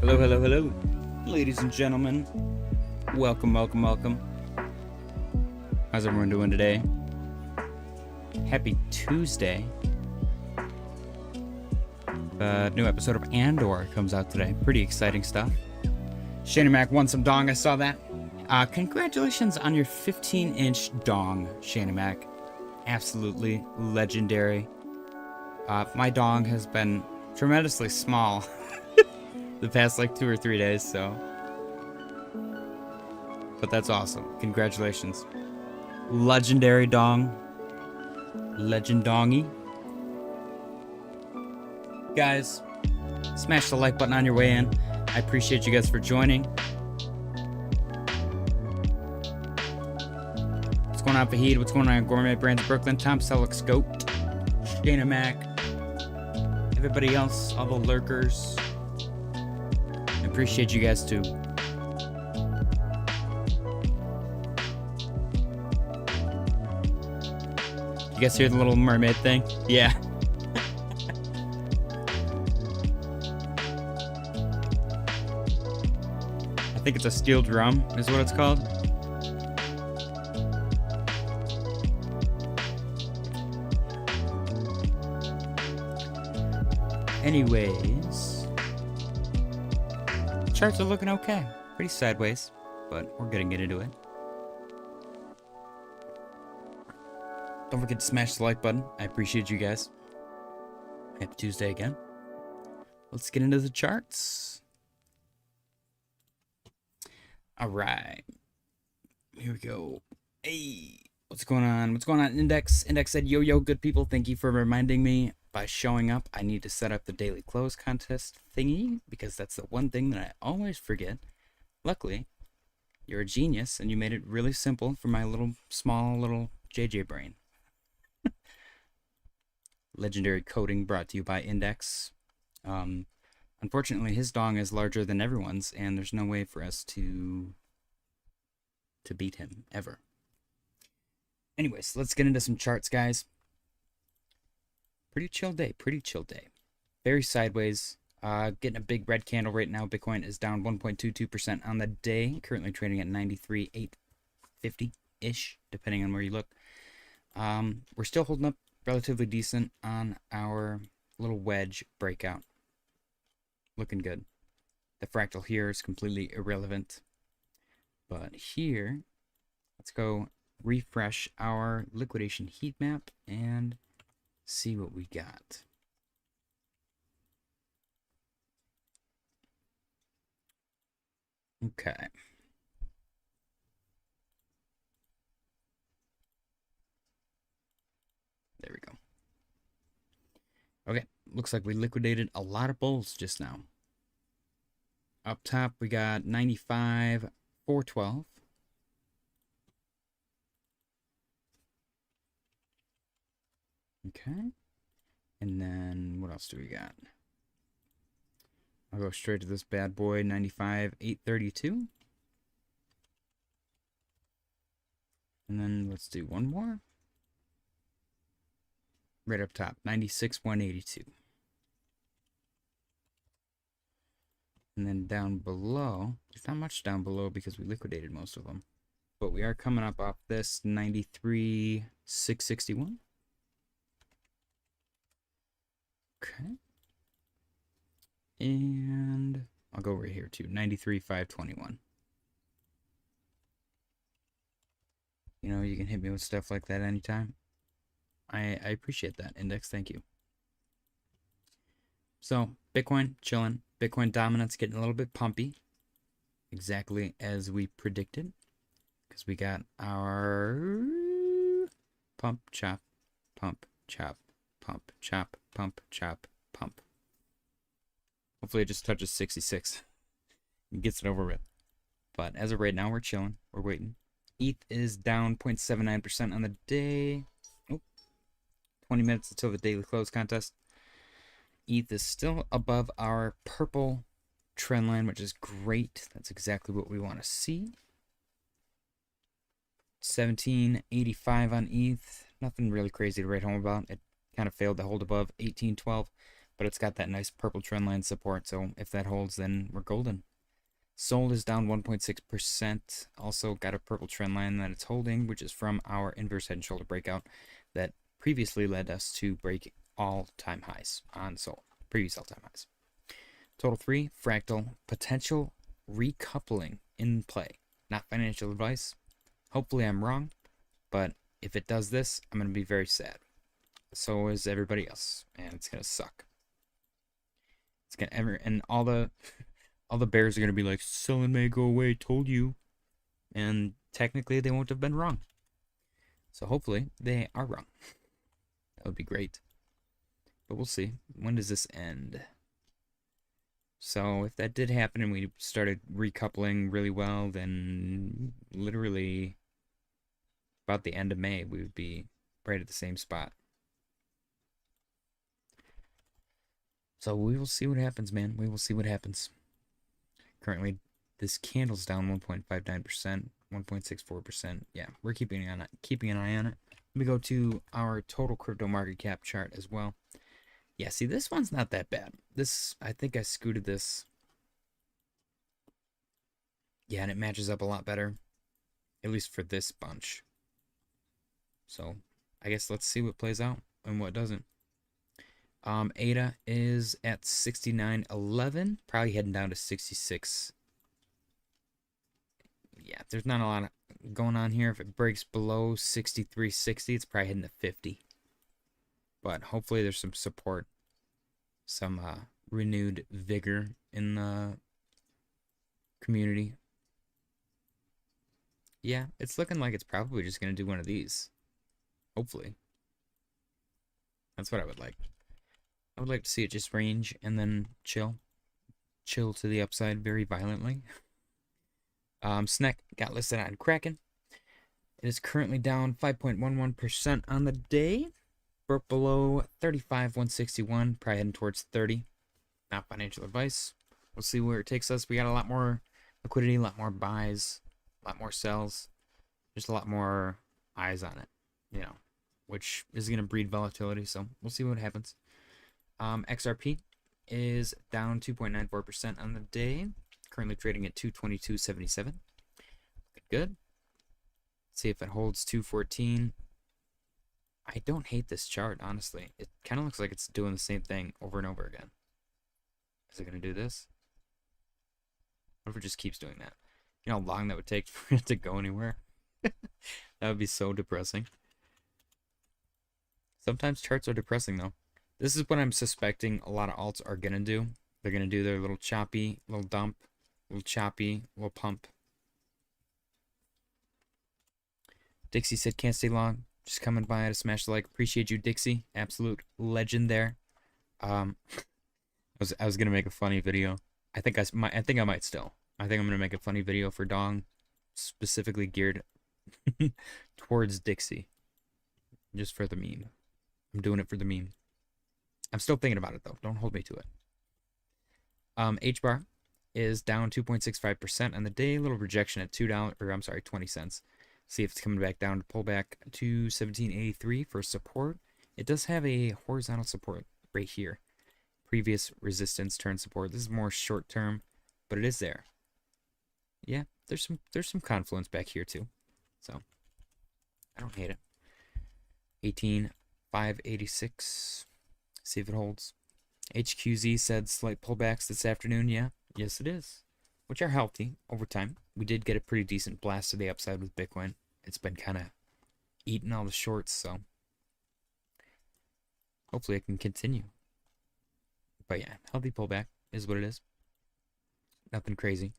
Hello, hello, hello, ladies and gentlemen. Welcome, welcome, welcome. How's everyone doing today? Happy Tuesday. The new episode of Andor comes out today. Pretty exciting stuff. Shana Mac won some dong. I saw that. Congratulations on your 15-inch dong, Shana Mac. Absolutely legendary. My dong has been tremendously small the past like 2 or 3 days, so. But that's awesome. Congratulations. Legendary dong. Legend dongy. Guys, smash the like button on your way in. I appreciate you guys for joining. What's going on, Fahid? What's going on, Gourmet Brands Brooklyn? Tom Selleck's Goat. Shana Mac. Everybody else, all the lurkers. I appreciate you guys too. You guys hear the little mermaid thing? Yeah. I think it's a steel drum is what it's called. Anyways, charts are looking okay. Pretty sideways, but we're gonna get into it. Don't forget to smash the like button. I appreciate you guys. Happy Tuesday again. Let's get into the charts. All right. Here we go. Hey, what's going on? What's going on, Index? Index said, yo, good people. Thank you for reminding me by showing up. I need to set up the daily close contest thingy because that's the one thing that I always forget. Luckily, you're a genius and you made it really simple for my little, small, little JJ brain. Legendary coding brought to you by Index. Unfortunately, his dong is larger than everyone's, and there's no way for us to beat him, ever. Anyways, let's get into some charts, guys. Pretty chill day, pretty chill day. Very sideways. Getting a big red candle right now. Bitcoin is down 1.22% on the day, currently trading at 93,850-ish, depending on where you look. We're still holding up relatively decent on our little wedge breakout. Looking good. The fractal here is completely irrelevant. But here, let's go refresh our liquidation heat map and see what we got. Okay. There we go. Okay, looks like we liquidated a lot of bulls just now. Up top, we got 95,412. Okay. And then, what else do we got? I'll go straight to this bad boy, 95,832. And then, let's do one more. Right up top, 96,182. And then down below, there's not much down below because we liquidated most of them. But we are coming up off this 93,661. Okay. And I'll go over here too, 93,521. You know, you can hit me with stuff like that anytime. I appreciate that, Index. Thank you. So, Bitcoin, chilling. Bitcoin dominance getting a little bit pumpy. Exactly as we predicted. Because we got our pump, chop, pump, chop, pump, chop, pump, chop, pump. Hopefully it just touches 66 and gets it over with. But as of right now, we're chilling. We're waiting. ETH is down 0.79% on the day. 20 minutes until the daily close contest. ETH is still above our purple trend line, which is great. That's exactly what we want to see. 1785 on ETH. Nothing really crazy to write home about. It kind of failed to hold above 1812. but it's got that nice purple trend line support. So if that holds, then we're golden. Sol is down 1.6%. Also got a purple trend line that it's holding, which is from our inverse head and shoulder breakout that previously led us to break all-time highs on Sol. Previous all-time highs. Total 3, fractal, potential recoupling in play. Not financial advice. Hopefully I'm wrong, but if it does this, I'm going to be very sad. So is everybody else, and it's going to suck. It's going to and all the bears are going to be like, selling may go away, told you. And technically they won't have been wrong. So hopefully they are wrong. That would be great. But we'll see. When does this end? So if that did happen and we started recoupling really well, then literally about the end of May, we would be right at the same spot. So we will see what happens, man. We will see what happens. Currently, this candle's down 1.59%, 1.64%. Yeah, we're keeping an eye on it. Let me go to our total crypto market cap chart as well. Yeah, see, this one's not that bad. This, I think I scooted this. Yeah, and it matches up a lot better, at least for this bunch. So, I guess let's see what plays out and what doesn't. ADA is at 69.11, probably heading down to 66. Yeah, there's not a lot going on here. If it breaks below 63.60, it's probably heading to 50. But hopefully there's some support, some renewed vigor in the community. Yeah, it's looking like it's probably just going to do one of these. Hopefully. That's what I would like. I would like to see it just range and then chill. Chill to the upside very violently. SNEK got listed on Kraken. It is currently down 5.11% on the day. Broke below 35,161, probably heading towards 30. Not financial advice. We'll see where it takes us. We got a lot more liquidity, a lot more buys, a lot more sells. Just a lot more eyes on it, you know, which is going to breed volatility. So we'll see what happens. XRP is down 2.94% on the day. Currently trading at 222.77. Good. Let's see if it holds 214. I don't hate this chart, honestly. It kind of looks like it's doing the same thing over and over again. Is it going to do this? What if it just keeps doing that? You know how long that would take for it to go anywhere? That would be so depressing. Sometimes charts are depressing, though. This is what I'm suspecting a lot of alts are going to do. They're going to do their little choppy, little dump, little choppy, little pump. Dixie said, can't stay long. Just coming by to smash the like. Appreciate you, Dixie. Absolute legend there. I was gonna make a funny video. I think I might still. I think I'm gonna make a funny video for Dong, specifically geared towards Dixie. Just for the meme. I'm doing it for the meme. I'm still thinking about it though. Don't hold me to it. HBAR is down 2.65% on the day. A little rejection at $2, or I'm sorry, 20 cents. See if it's coming back down to pullback to 1783 for support. It does have a horizontal support right here. Previous resistance turn support. This is more short term, but it is there. Yeah, there's some confluence back here too. So I don't hate it. 18,586. See if it holds. HQZ said slight pullbacks this afternoon. Yeah, yes it is. Which are healthy over time. We did get a pretty decent blast to the upside with Bitcoin. It's been kind of eating all the shorts, so hopefully it can continue. But yeah, healthy pullback is what it is. Nothing crazy.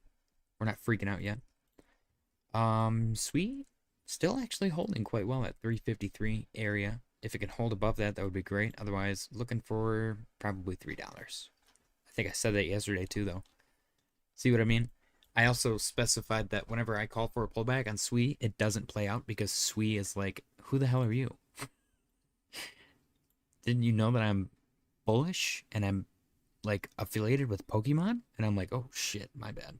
We're not freaking out yet. Sweet, still actually holding quite well at 353 area. If it can hold above that, that would be great. Otherwise, looking for probably $3. I think I said that yesterday too, though. See what I mean? I also specified that whenever I call for a pullback on SWE, it doesn't play out because SWE is like, who the hell are you? Didn't you know that I'm bullish and I'm like affiliated with Pokemon? And I'm like, oh shit, my bad.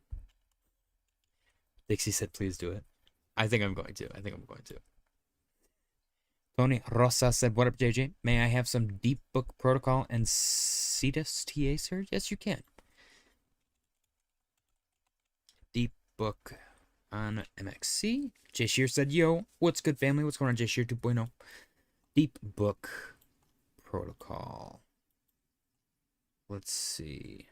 Dixie said, please do it. I think I'm going to. Tony Rosa said, "What up, JJ? May I have some Deep Book Protocol and Cetus TA, sir?" Yes, you can. Deep Book on MXC. Jay Shear said, "Yo, what's good, family? What's going on, Jay Shear 2.0? Deep Book Protocol. Let's see.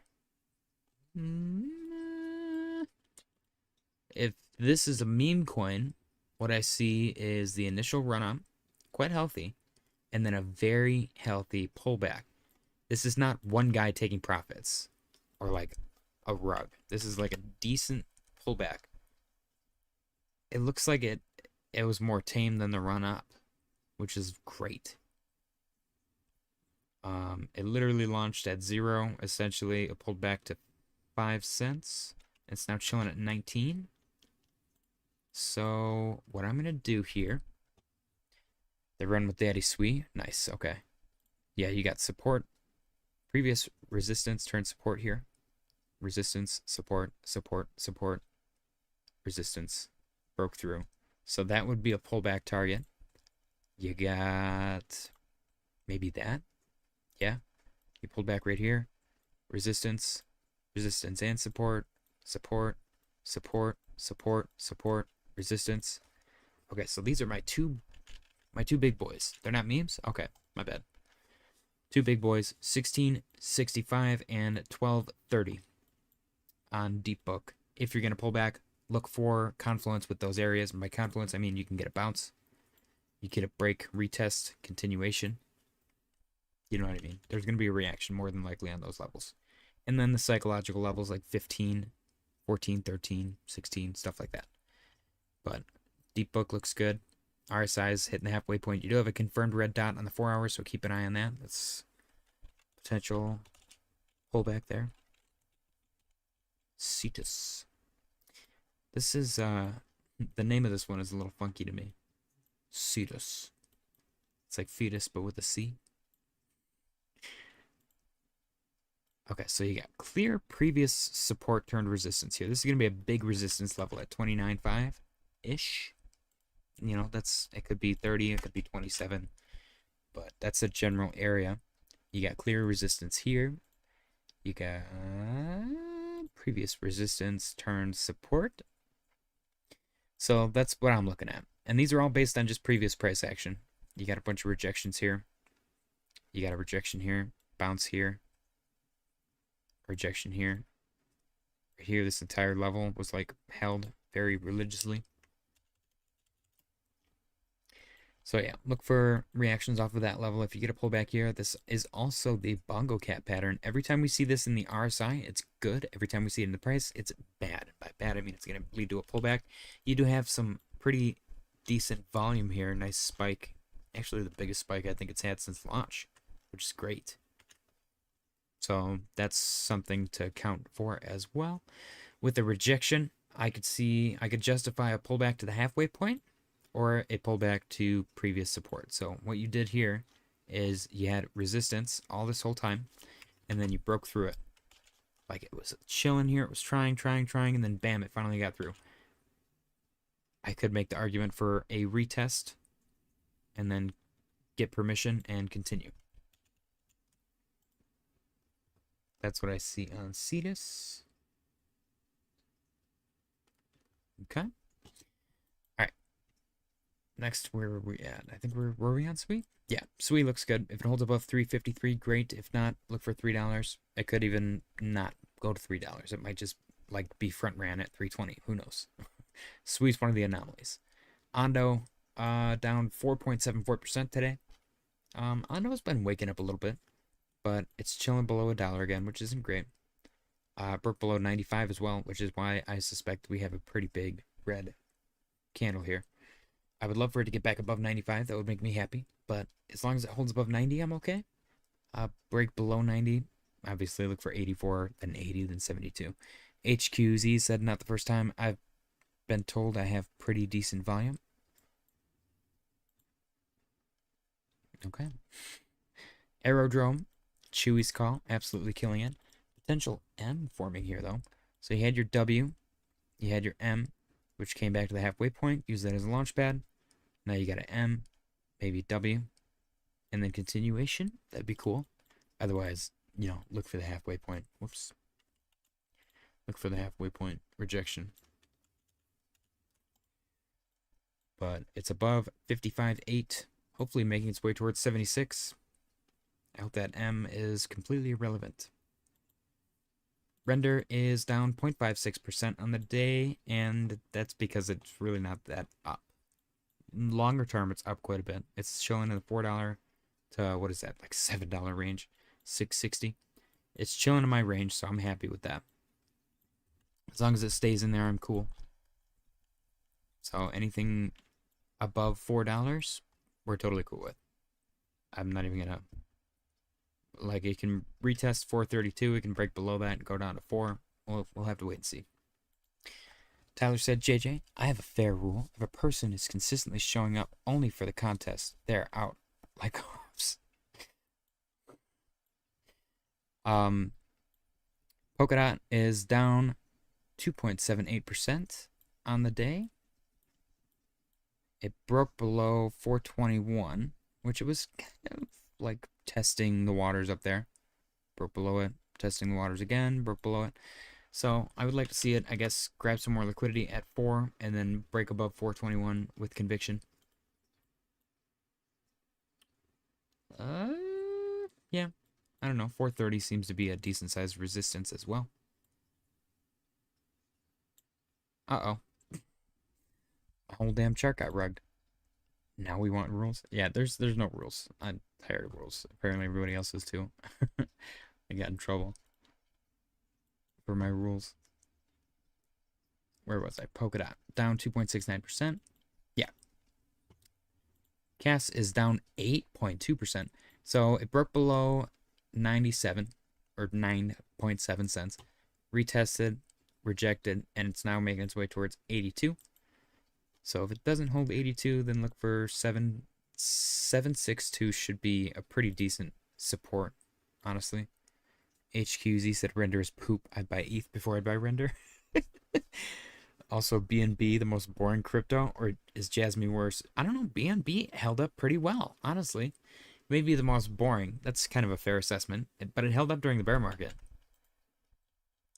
If this is a meme coin, what I see is the initial run-up, quite healthy, and then a very healthy pullback. This is not one guy taking profits or like a rug. This is like a decent pullback. It looks like it was more tame than the run-up, which is great. It literally launched at 0, essentially. It pulled back to 5 cents. It's now chilling at 19. So what I'm gonna do here, they run with Daddy Sui. Nice. Okay. Yeah, you got support, previous resistance, turn support here. Resistance, support, support, support, resistance, broke through. So that would be a pullback target. You got maybe that. Yeah, you pulled back right here. Resistance, resistance and support, support, support, support, support, resistance. Okay, so these are my two big boys. They're not memes? Okay, my bad. Two big boys, 1665 and 1230 on Deep Book. If you're going to pull back, look for confluence with those areas. And by confluence, I mean you can get a bounce. You get a break, retest, continuation. You know what I mean? There's going to be a reaction more than likely on those levels. And then the psychological levels like 15, 14, 13, 16, stuff like that. But Deep Book looks good. RSI is hitting the halfway point. You do have a confirmed red dot on the 4 hours, so keep an eye on that. That's potential pullback there. Cetus. This is, the name of this one is a little funky to me. Cetus. It's like fetus, but with a C. Okay, so you got clear previous support turned resistance here. This is going to be a big resistance level at 29.5-ish. You know, it could be 30, it could be 27, but that's a general area. You got clear resistance here. You got previous resistance turned support. So that's what I'm looking at. And these are all based on just previous price action. You got a bunch of rejections here. You got a rejection here, bounce here, rejection here. Right here, this entire level was like held very religiously. So yeah, look for reactions off of that level. If you get a pullback here, this is also the bongo cat pattern. Every time we see this in the RSI, it's good. Every time we see it in the price, it's bad. By bad, I mean it's going to lead to a pullback. You do have some pretty decent volume here. Nice spike. Actually, the biggest spike I think it's had since launch, which is great. So that's something to account for as well. With the rejection, I could justify a pullback to the halfway point or a pullback to previous support. So what you did here is you had resistance all this whole time, and then you broke through it. Like it was chilling here, it was trying, and then bam, it finally got through. I could make the argument for a retest and then get permission and continue. That's what I see on Cetus. Okay. Alright. Next, where were we at? I think were we on Sui? Yeah, Sui looks good. If it holds above 353, great. If not, look for $3. It could even not go to $3. It might just like be front ran at 320. Who knows? Sui's one of the anomalies. Ondo down 4.74% today. Ondo's been waking up a little bit, but it's chilling below $1 again, which isn't great. Broke below 95 as well, which is why I suspect we have a pretty big red candle here. I would love for it to get back above 95. That would make me happy. But as long as it holds above 90, I'm okay. Break below 90. Obviously, look for 84, then 80, then 72. HQZ said not the first time. I've been told I have pretty decent volume. Okay. Aerodrome. Chewy's call. Absolutely killing it. Potential M forming here, though. So you had your W. You had your M, which came back to the halfway point. Use that as a launch pad. Now you got an M. maybe W, and then continuation. That'd be cool. Otherwise, you know, look for the halfway point. Whoops. Look for the halfway point rejection. But it's above 55.8, hopefully making its way towards 76. I hope that M is completely irrelevant. Render is down 0.56% on the day, and that's because it's really not that up. Longer term, it's up quite a bit. It's showing in the $4 to, what is that, like $7 range, 660. It's chilling in my range, so I'm happy with that. As long as it stays in there, I'm cool. So anything above $4, we're totally cool with. I'm not even gonna, like, it can retest 432, it can break below that and go down to 4. We'll have to wait and see. Tyler said, JJ, I have a fair rule. If a person is consistently showing up only for the contest, they're out like hops. Polkadot is down 2.78% on the day. It broke below 421, which it was kind of like testing the waters up there. Broke below it, testing the waters again, broke below it. So I would like to see it, I guess, grab some more liquidity at 4 and then break above 421 with conviction. Yeah, I don't know. 430 seems to be a decent sized resistance as well. Uh-oh. The whole damn chart got rugged. Now we want rules? Yeah, there's no rules. I'm tired of rules. Apparently everybody else is too. I got in trouble for my rules. Where was I? Polkadot down 2.69%. Yeah. CAS is down 8.2%. So it broke below 97 or 9.7 cents. Retested, rejected, and it's now making its way towards 82. So if it doesn't hold 82, then look for 762 should be a pretty decent support, honestly. HQZ said render is poop. I'd buy ETH before I'd buy render. Also, BNB, the most boring crypto, or is Jasmine worse? I don't know. BNB held up pretty well, honestly. Maybe the most boring. That's kind of a fair assessment, but it held up during the bear market.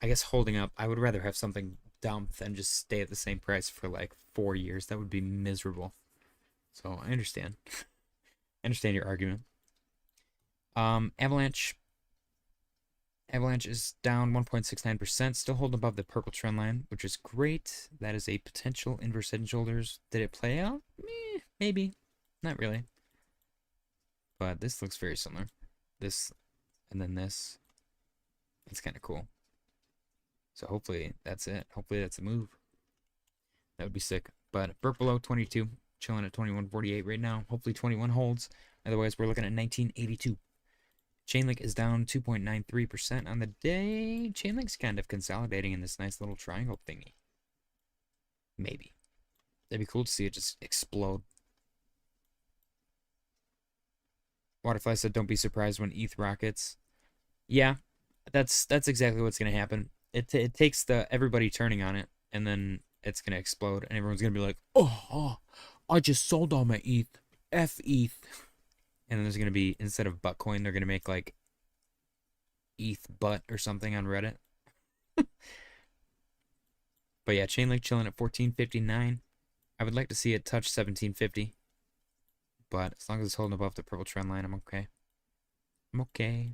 I guess holding up, I would rather have something dump than just stay at the same price for like 4 years. That would be miserable. So I understand. I understand your argument. Avalanche is down 1.69%, still holding above the purple trend line, which is great. That is a potential inverse head and shoulders. Did it play out? Maybe. Not really. But this looks very similar. This and then this. It's kind of cool. So hopefully that's it. Hopefully that's a move. That would be sick. But broke below 22, chilling at 21.48 right now. Hopefully 21 holds. Otherwise, we're looking at 1982. Chainlink is down 2.93% on the day. Chainlink's kind of consolidating in this nice little triangle thingy. Maybe. That'd be cool to see it just explode. Waterfly said, don't be surprised when ETH rockets. Yeah, that's exactly what's going to happen. It takes everybody turning on it, and then it's going to explode, and everyone's going to be like, oh, I just sold all my ETH. F ETH. And then there's going to be, instead of Buttcoin, they're going to make like ETH butt or something on Reddit. But yeah, Chainlink chilling at 14.59. I would like to see it touch 17.50. But as long as it's holding above the purple trend line, I'm okay. I'm okay.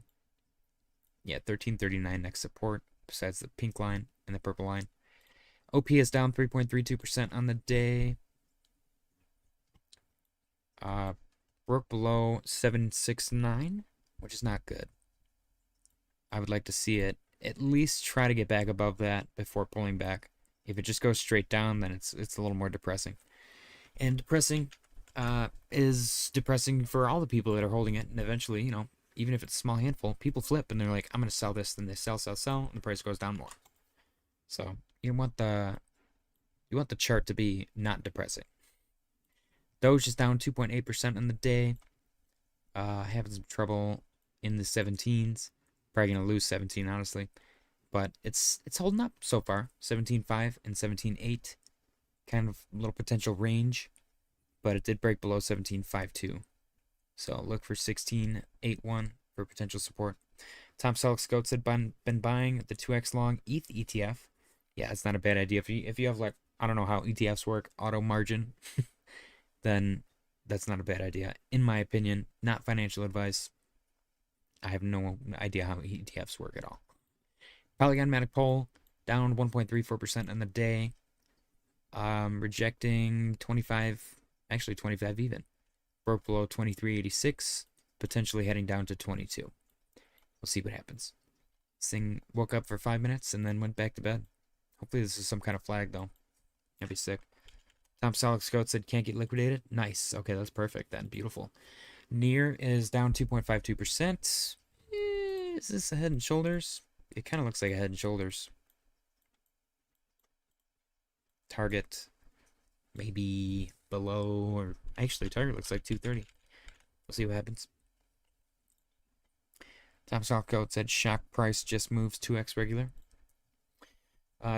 Yeah, 13.39 next support, besides the pink line and the purple line. OP is down 3.32% on the day. Broke below 769, which is not good. I would like to see it at least try to get back above that before pulling back. If it just goes straight down, then it's a little more depressing. And depressing is depressing for all the people that are holding it. And eventually, you know, even if it's a small handful, people flip and they're like, I'm going to sell this. Then they sell, and the price goes down more. So you want the chart to be not depressing. Doge is down 2.8% on the day. Having some trouble in the 17s. Probably going to lose 17, honestly. But it's holding up so far. 17.5 and 17.8. Kind of little potential range. but it did break below 17.52. So look for 16.81 for potential support. Tom Selleck's goats had been buying the 2x long ETH ETF. Yeah, it's not a bad idea. If you have, like, I don't know how ETFs work, auto margin, then that's not a bad idea. In my opinion, not financial advice. I have no idea how ETFs work at all. Polygon Matic Pole down 1.34% on the day. Rejecting 25, actually 25 even. Broke below 23.86, potentially heading down to 22. We'll see what happens. This thing woke up for 5 minutes and then went back to bed. Hopefully this is some kind of flag, though. That'd be sick. Tom Selleck's goat said can't get liquidated. Nice. Okay, that's perfect then. Beautiful. Near is down 2.52%. Is this a head and shoulders? It kind of looks like a head and shoulders. Target maybe below, or actually target looks like 230. We'll see what happens. Tom Selleck's goat said shock price just moves 2x regular.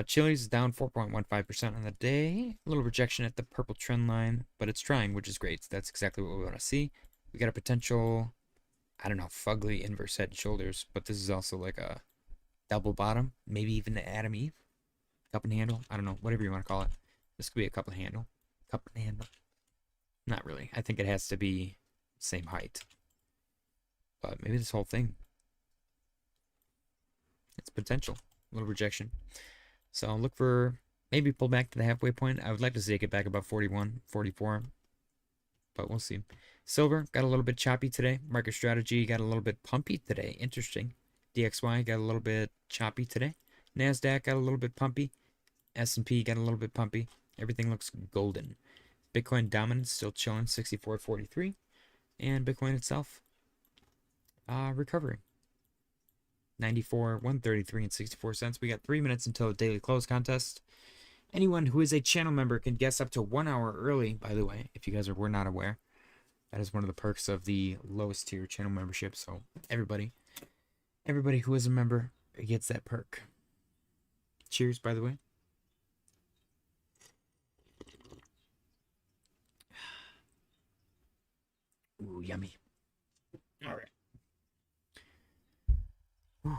Chili's is down 4.15% on the day. A little rejection at the purple trend line, but it's trying, which is great. That's exactly what we want to see. We got a potential, I don't know, fugly inverse head and shoulders, but this is also like a double bottom, maybe even the Adam Eve. Cup and handle, I don't know, whatever you want to call it. This could be a cup and handle. Cup and handle. Not really. I think it has to be same height. But maybe this whole thing. It's potential. A little rejection. So look for maybe pull back to the halfway point. I would like to see it get back about 41, 44. But we'll see. Silver got a little bit choppy today. Market strategy got a little bit pumpy today. Interesting. DXY got a little bit choppy today. NASDAQ got a little bit pumpy. S&P got a little bit pumpy. Everything looks golden. Bitcoin dominance still chilling, 64.43. And Bitcoin itself recovering. 133 and 64 cents. We got 3 minutes until the daily close contest. Anyone who is a channel member can guess up to 1 hour early, by the way, if you guys were not aware. That is one of the perks of the lowest tier channel membership. So everybody who is a member gets that perk. Cheers, by the way. Ooh, yummy. All right. Whew.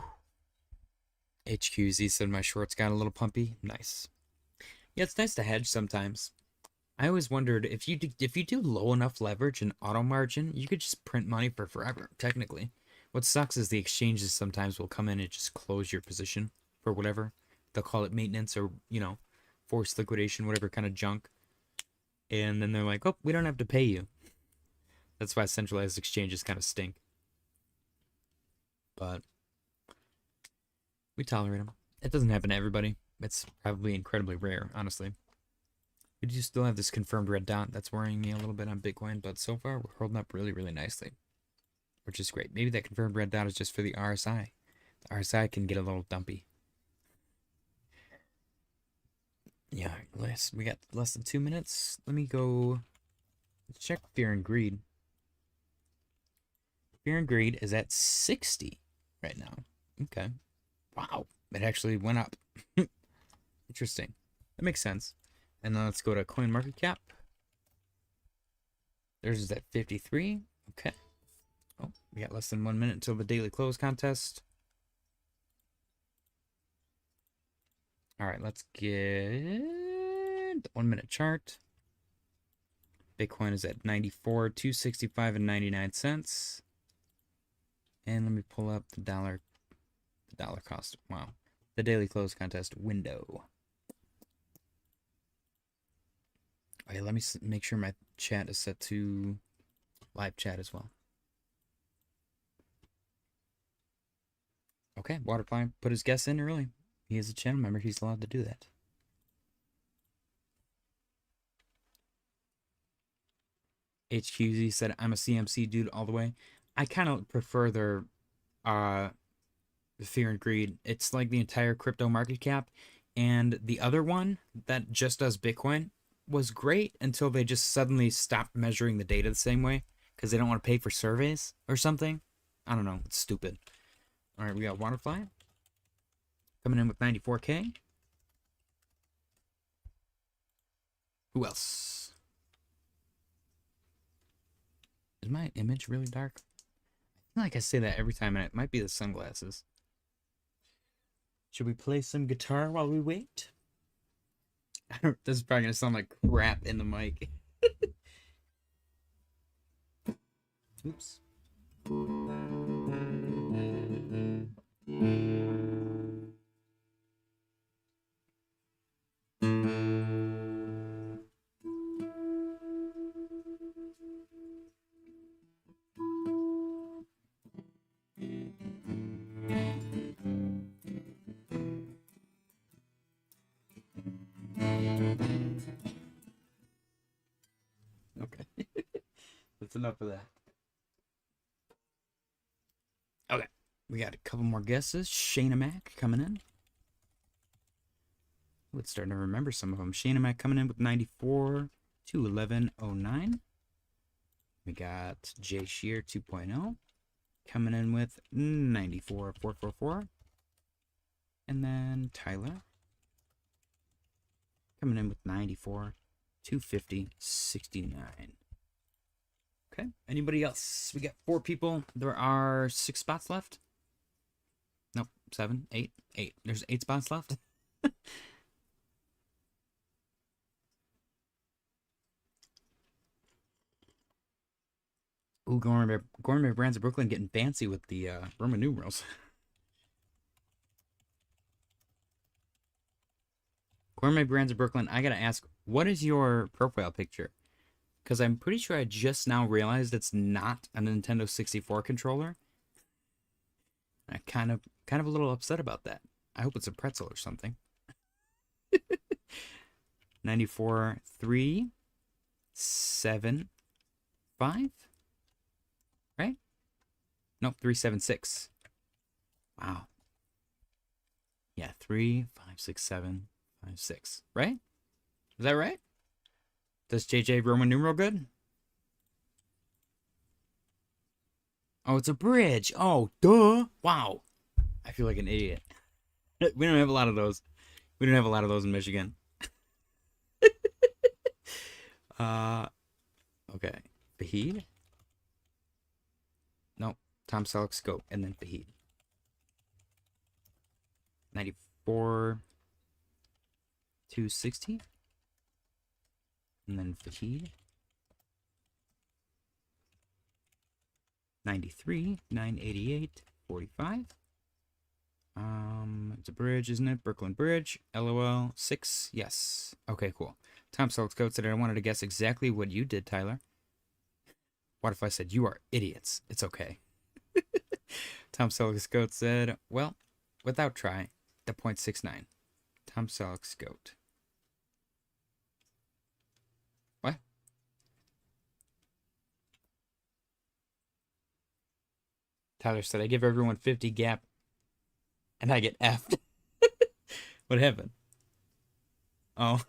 HQZ said my shorts got a little pumpy. Nice. Yeah, it's nice to hedge sometimes. I always wondered if you do low enough leverage and auto margin, you could just print money for forever, technically. What sucks is the exchanges sometimes will come in and just close your position for whatever. They'll call it maintenance or, you know, forced liquidation, whatever kind of junk. And then they're like, oh, we don't have to pay you. That's why centralized exchanges kind of stink. But we tolerate them. It doesn't happen to everybody. It's probably incredibly rare, honestly. We do still have this confirmed red dot that's worrying me a little bit on Bitcoin, but so far we're holding up really, really nicely, which is great. Maybe that confirmed red dot is just for the RSI. The RSI can get a little dumpy. Yeah, we got less than 2 minutes. Let me go check Fear and Greed. Fear and Greed is at 60 right now. Okay. Wow. It actually went up. Interesting. That makes sense. And then let's go to CoinMarketCap. Theirs is at 53. Okay. Oh, we got less than 1 minute until the daily close contest. All right, let's get the 1 minute chart. Bitcoin is at 94, 265 and 99 cents. And let me pull up the dollar cost. Wow. The daily close contest window. Okay, let me make sure my chat is set to live chat as well. Okay, Waterfly put his guess in early. He is a channel member. He's allowed to do that. HQZ said, I'm a CMC dude all the way. I kind of prefer their Fear and Greed. It's like the entire crypto market cap. And the other one that just does Bitcoin was great until they just suddenly stopped measuring the data the same way because they don't want to pay for surveys or something. I don't know. It's stupid. All right, we got Waterfly coming in with 94K. Who else? my image really dark? I feel like I say that every time, and it might be the sunglasses. Should we play some guitar while we wait? This is probably gonna sound like crap in the mic. Oops. Okay. That's enough of that. Okay. We got a couple more guesses. Shayna Mac coming in. Let's start to remember some of them. Shayna Mac coming in with 94 to 1109. We got Jay Shear 2.0 coming in with 94,444. And then Tyler coming in with 94, 250, 69. Okay. Anybody else? We got 4 people. There are 6 spots left. Nope. 7, 8, 8. There's 8 spots left. Ooh, Gourmet Brands of Brooklyn getting fancy with the Roman numerals. Gourmet Brands of Brooklyn, I gotta ask, what is your profile picture? Because I'm pretty sure I just now realized it's not a Nintendo 64 controller. I'm kind of a little upset about that. I hope it's a pretzel or something. 94, 3, 7, 5. Right? Nope, 376. Wow. Yeah, 3, 5, 6, 7, 5, 6. Right? Is that right? Does JJ Roman numeral good? Oh, it's a bridge. Oh, duh. Wow. I feel like an idiot. We don't have a lot of those. We don't have a lot of those in Michigan. Okay. Fahid? Nope. Tom Selleck Scope and then Fahid. 94, 260. And then Fahid. 93, 988, 45. It's a bridge, isn't it? Brooklyn Bridge. LOL 6. Yes. Okay, cool. Tom Selleck's Goat said I wanted to guess exactly what you did, Tyler. What if I said you are idiots? It's okay. Tom Selleck's Goat said, well, without try, the 0.69. Tom Selleck's Goat. What? Tyler said I give everyone 50 gap and I get effed. What happened? Oh.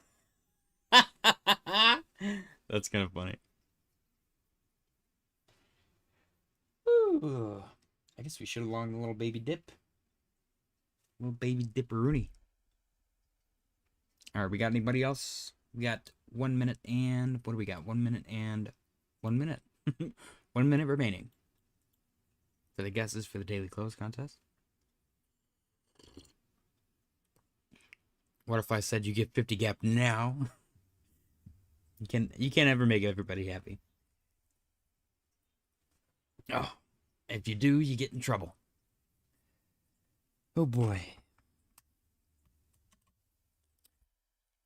That's kind of funny. Ooh. I guess we should have logged a little baby dip. Little baby dipperoonie. Alright, we got anybody else? We got 1 minute and... What do we got? 1 minute and... 1 minute. 1 minute remaining. For the guesses for the daily close contest. What if I said you get 50 gap now? You can't ever make everybody happy. Oh, if you do, you get in trouble. Oh boy.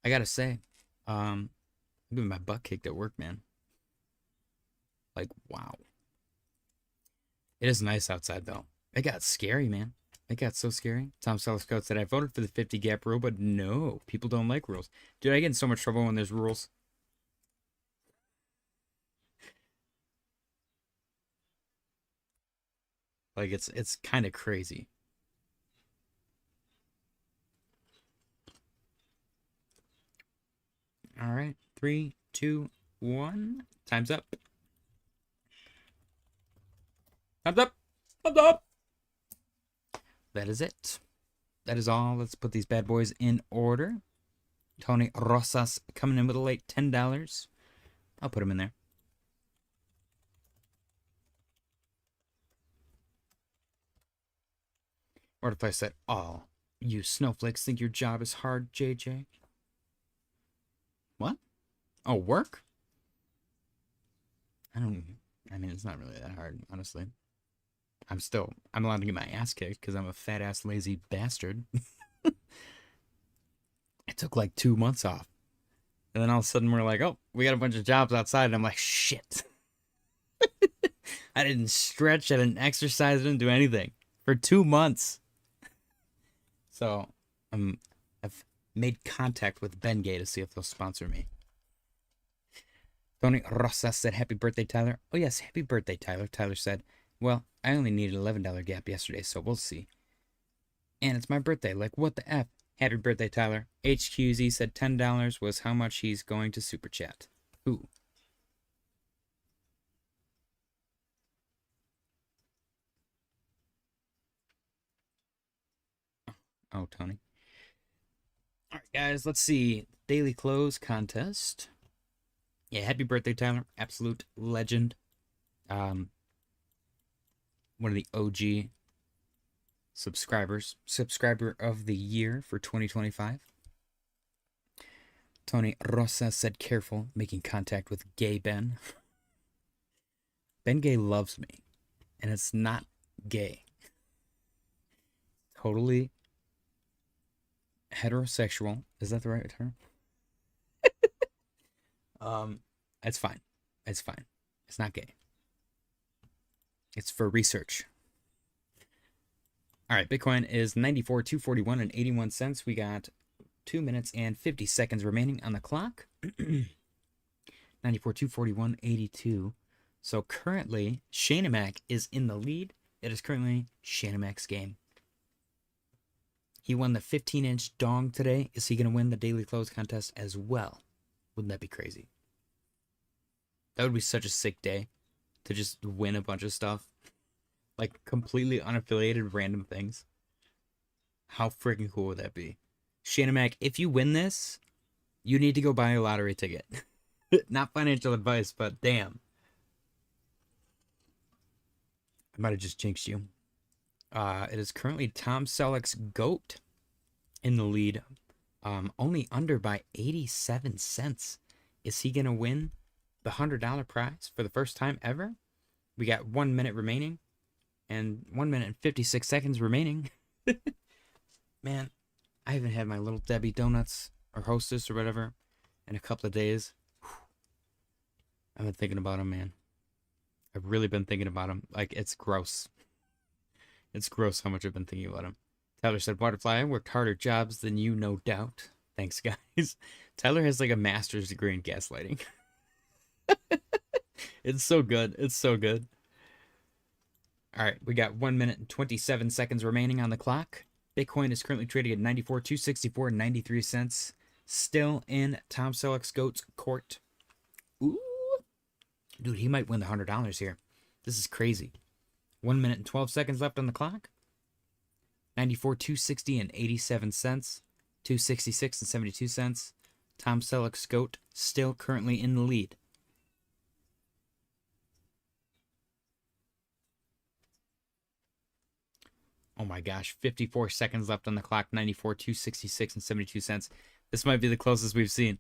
I gotta say, I'm getting my butt kicked at work, man. Like, wow. It is nice outside, though. It got scary, man. It got so scary. Tom Selleck's Code said, I voted for the 50 gap rule, but no, people don't like rules. Dude, I get in so much trouble when there's rules. Like, it's kind of crazy. All right. 3, 2, 1. Time's up. Time's up. Time's up. That is it. That is all. Let's put these bad boys in order. Tony Rosas coming in with a late $10. I'll put him in there. What if I said, oh, you snowflakes think your job is hard, JJ? What? Oh, work? I mean, it's not really that hard, honestly. I'm allowed to get my ass kicked because I'm a fat ass lazy bastard. It took like 2 months off. And then all of a sudden we're like, oh, we got a bunch of jobs outside. And I'm like, shit. I didn't stretch. I didn't exercise. I didn't do anything for 2 months. So I've made contact with Bengay to see if they'll sponsor me. Tony Rosas said, happy birthday, Tyler. Oh, yes, happy birthday, Tyler. Tyler said, well, I only needed $11 gap yesterday, so we'll see. And it's my birthday. Like, what the F? Happy birthday, Tyler. HQZ said $10 was how much he's going to super chat. Who? Oh, Tony. All right, guys, let's see. Daily close contest. Yeah, happy birthday, Tyler. Absolute legend. One of the OG subscribers. Subscriber of the year for 2025. Tony Rosa said, careful, making contact with Gay Ben. Ben Gay loves me. And it's not gay. Totally heterosexual. Is that the right term? It's fine. It's fine. It's not gay. It's for research. All right, Bitcoin is 94,241 and 81 cents. We got 2 minutes and 50 seconds remaining on the clock. 94,241, 82. So currently, Shanamac is in the lead. It is currently Shanamac's game. He won the 15-inch dong today. Is he going to win the daily close contest as well? Wouldn't that be crazy? That would be such a sick day to just win a bunch of stuff. Like completely unaffiliated random things. How freaking cool would that be? Shanamac, if you win this, you need to go buy a lottery ticket. Not financial advice, but damn. I might have just jinxed you. It is currently Tom Selleck's GOAT in the lead. Only under by 87 cents. Is he going to win the $100 prize for the first time ever? We got 1 minute remaining. And 1 minute and 56 seconds remaining. Man, I haven't had my little Debbie donuts or Hostess or whatever in a couple of days. I've been thinking about them, man. I've really been thinking about them. Like, it's gross. It's gross how much I've been thinking about them. Tyler said, Waterfly, I worked harder jobs than you, no doubt. Thanks, guys. Tyler has like a master's degree in gaslighting. It's so good. It's so good. All right, we got 1 minute and 27 seconds remaining on the clock. Bitcoin is currently trading at 94,264 and 93 cents. Still in Tom Selleck's GOAT's court. Ooh. Dude, he might win the $100 here. This is crazy. 1 minute and 12 seconds left on the clock. 94,260 and 87 cents. 266 and 72 cents. Tom Selleck's GOAT still currently in the lead. Oh my gosh, 54 seconds left on the clock, 94,266 and 72 cents. This might be the closest we've seen.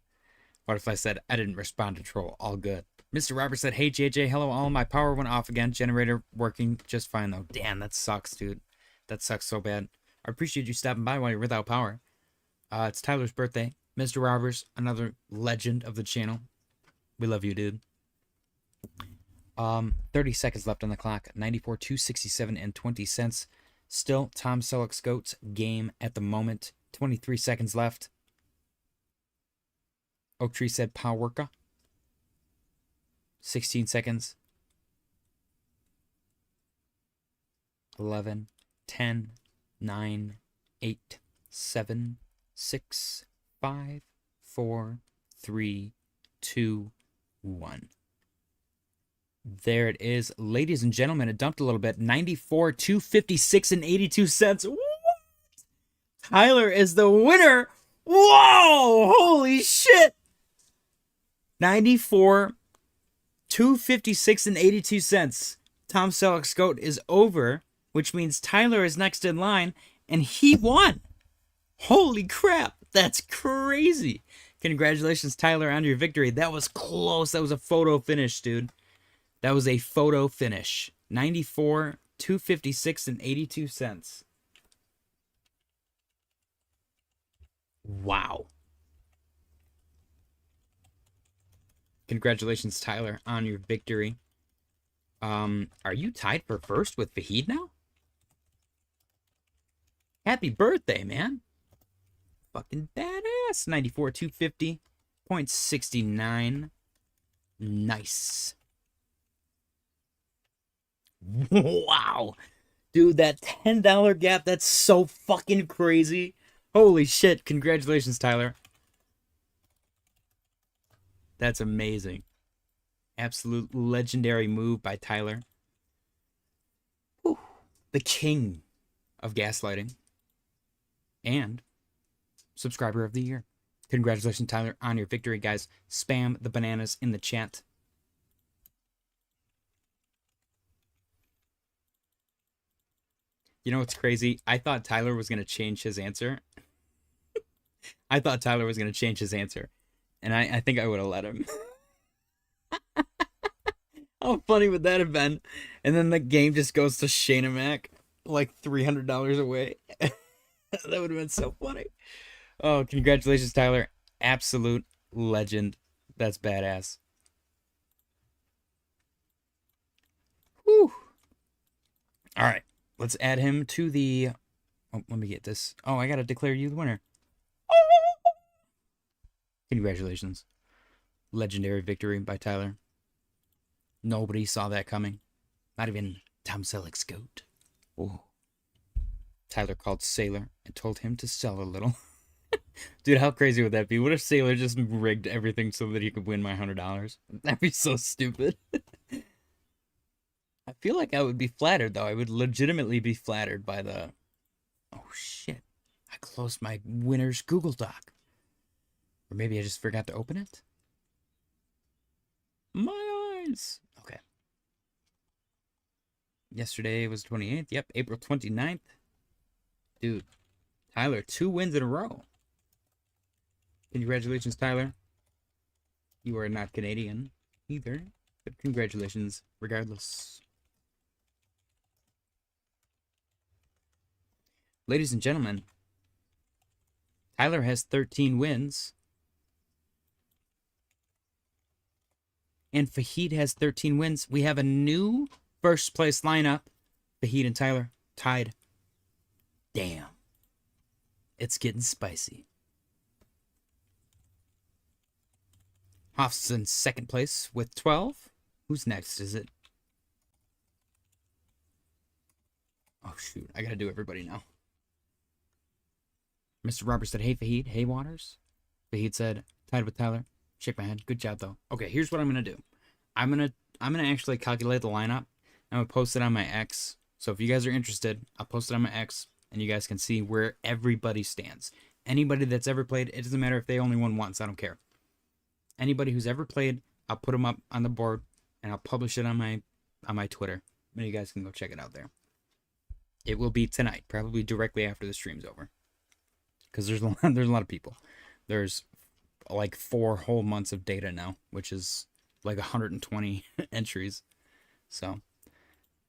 Butterfly said, I didn't respond to troll. All good. Mr. Robert said, hey, JJ, hello, all. My power went off again. Generator working just fine, though. Damn, that sucks, dude. That sucks so bad. I appreciate you stopping by while you're without power. It's Tyler's birthday. Mr. Roberts, another legend of the channel. We love you, dude. 30 seconds left on the clock, 94,267 and 20 cents. Still Tom Selleck's GOAT's game at the moment. 23 seconds left. Oak Tree said power worker. 16 seconds. 11, 10, 9, 8, 7, 6, 5, 4, 3, 2, 1. There it is. Ladies and gentlemen, it dumped a little bit. 94,256 and 82 cents. What? Tyler is the winner. Whoa! Holy shit! 94,256 and 82 cents. Tom Selleck's GOAT is over, which means Tyler is next in line And he won. Holy crap. That's crazy. Congratulations, Tyler, on your victory. That was close. That was a photo finish, dude. That was a photo finish. 94, 256, and 82 cents. Wow. Congratulations, Tyler, on your victory. Are you tied for first with Fahid now? Happy birthday, man. Fucking badass. 94, 250, 0.69. Nice. Wow. Dude, that $10 gap, that's so fucking crazy. Holy shit. Congratulations, Tyler. That's amazing. Absolute legendary move by Tyler. Whew. The king of gaslighting. And subscriber of the year. Congratulations, Tyler, on your victory, guys. Spam the bananas in the chat. You know what's crazy? I thought Tyler was going to change his answer. I thought Tyler was going to change his answer. And I think I would have let him. How funny would that have been? And then the game just goes to Shayna Mac, like $300 away. That would have been so funny. Oh, congratulations, Tyler. Absolute legend. That's badass. Whew. All right. Let's add him to the... Oh, let me get this. Oh, I got to declare you the winner. Congratulations. Legendary victory by Tyler. Nobody saw that coming. Not even Tom Selleck's goat. Oh. Tyler called Sailor and told him to sell a little. Dude, how crazy would that be? What if Sailor just rigged everything so that he could win my $100? That'd be so stupid. I feel like I would be flattered, though. I would legitimately be flattered by the... Oh, shit. I closed my winner's Google Doc. Or maybe I just forgot to open it? My eyes! Okay. Yesterday was 28th. Yep, April 29th. Dude, Tyler, 2 wins in a row. Congratulations, Tyler. You are not Canadian either, but congratulations regardless. Ladies and gentlemen, Tyler has 13 wins. And Fahid has 13 wins. We have a new first place lineup. Fahid and Tyler tied. Damn. It's getting spicy. Hoff's in second place with 12. Who's next? Is it? Oh, shoot. I gotta do everybody now. Mr. Roberts said, hey, Fahid. Hey, Waters. Fahid said, tied with Tyler. Shake my head. Good job, though. Okay, here's what I'm gonna do. I'm gonna actually calculate the lineup. I'm gonna post it on my X. So if you guys are interested, I'll post it on my X, and you guys can see where everybody stands. Anybody that's ever played, it doesn't matter if they only won once. I don't care. Anybody who's ever played, I'll put them up on the board, and I'll publish it on my Twitter. And you guys can go check it out there. It will be tonight, probably directly after the stream's over. Because there's a lot of people. There's like 4 whole months of data now, which is like 120 entries. So,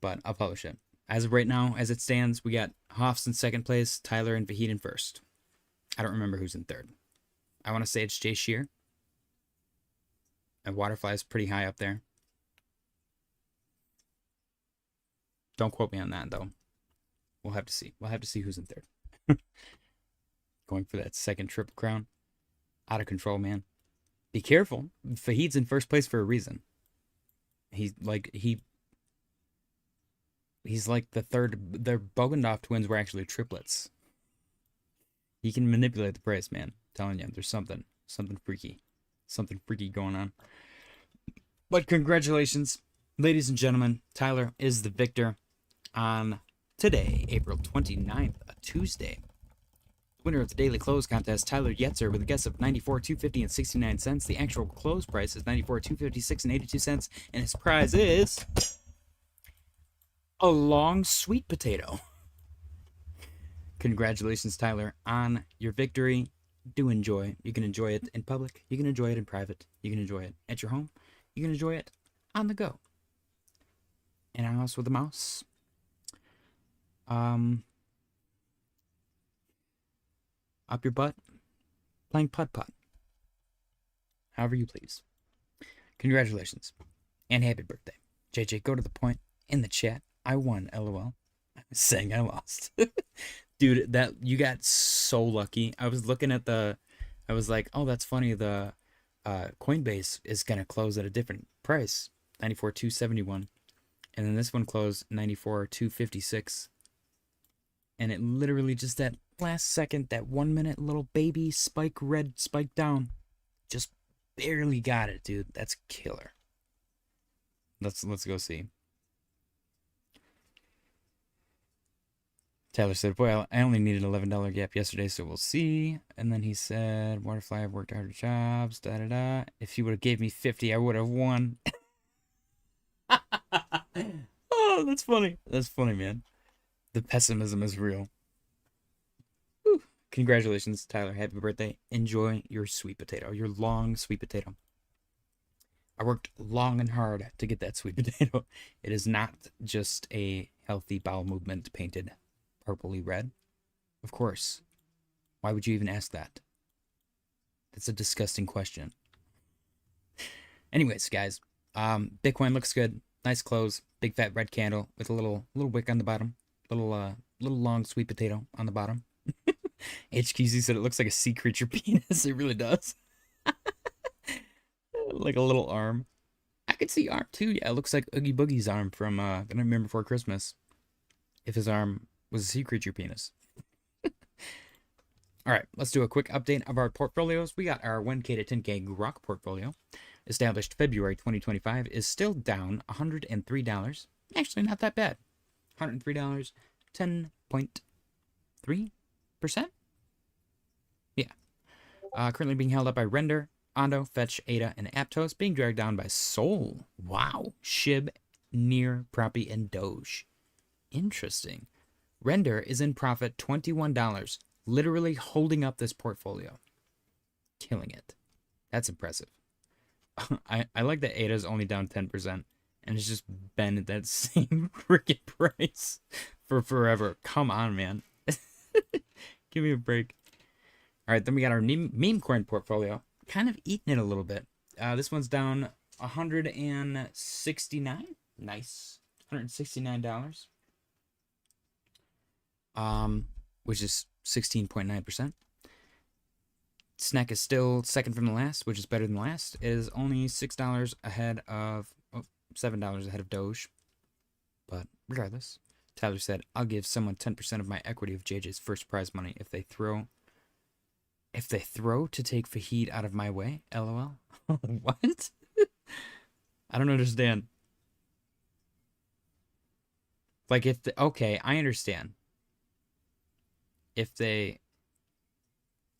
but I'll publish it. As of right now, as it stands, we got Hoffs in second place, Tyler and Fahid in first. I don't remember who's in third. I want to say it's Jay Shear. And Waterfly is pretty high up there. Don't quote me on that, though. We'll have to see. We'll have to see who's in third. Going for that second triple crown. Out of control, man. Be careful. Fahid's in first place for a reason. He's like the third. Their Bogendorf twins were actually triplets. He can manipulate the price, man. I'm telling you, there's something freaky going on. But congratulations, ladies and gentlemen. Tyler is the victor on today, April 29th, a Tuesday. Winner of the daily close contest, Tyler Yetzer, with a guess of 94, 250 and 69 cents. The actual close price is 94, 256 and 82 cents, and his prize is a long sweet potato. Congratulations, Tyler, on your victory. Do enjoy. You can enjoy it in public. You can enjoy it in private. You can enjoy it at your home. You can enjoy it on the go. In a house with a mouse. Up your butt. Playing putt-putt. However you please. Congratulations. And happy birthday. JJ, go to the point in the chat. I won, LOL. I was saying I lost. Dude, that you got so lucky. I was looking at I was like, oh, that's funny. The Coinbase is going to close at a different price, 94,271. And then this one closed 94,256. And it literally just that last second, that 1 minute little baby spike, red spike down, just barely got it, dude. That's killer. Let's go see. Tyler said, well, I only needed an $11 gap yesterday, so we'll see. And then he said, Waterfly, I've worked harder jobs, da-da-da. If you would have gave me 50, I would have won. Oh, that's funny. That's funny, man. The pessimism is real. Whew. Congratulations, Tyler. Happy birthday. Enjoy your sweet potato, your long sweet potato. I worked long and hard to get that sweet potato. It is not just a healthy bowel movement painted purpley red. Of course. Why would you even ask that? That's a disgusting question. Anyways, guys, Bitcoin looks good. Nice close. Big fat red candle with a little wick on the bottom. Little long sweet potato on the bottom. HQZ said it looks like a sea creature penis. It really does. Like a little arm. I could see arm too. Yeah, it looks like Oogie Boogie's arm from The Nightmare Before Christmas. If his arm was a sea creature penis. Alright, let's do a quick update of our portfolios. We got our 1K to 10K Grok portfolio. Established February 2025 is still down $103. Actually, not that bad. $103, 10.3%? Yeah. Currently being held up by Render, Ondo, Fetch, ADA, and Aptos, being dragged down by Sol. Wow. Shib, Near, Proppy, and Doge. Interesting. Render is in profit $21, literally holding up this portfolio. Killing it. That's impressive. I like that ADA is only down 10%, and it's just been at that same freaking price for forever. Come on, man. Give me a break. All right, then we got our Memecoin portfolio. Kind of eating it a little bit. This one's down $169. Nice. $169. Which is 16.9%. SNEK is still second from the last, which is better than last. It is only $6 ahead of, $7 ahead of Doge. But regardless, Tyler said, I'll give someone 10% of my equity of JJ's first prize money if they throw to take Fahid out of my way. LOL. What? I don't understand. Like okay, I understand. If they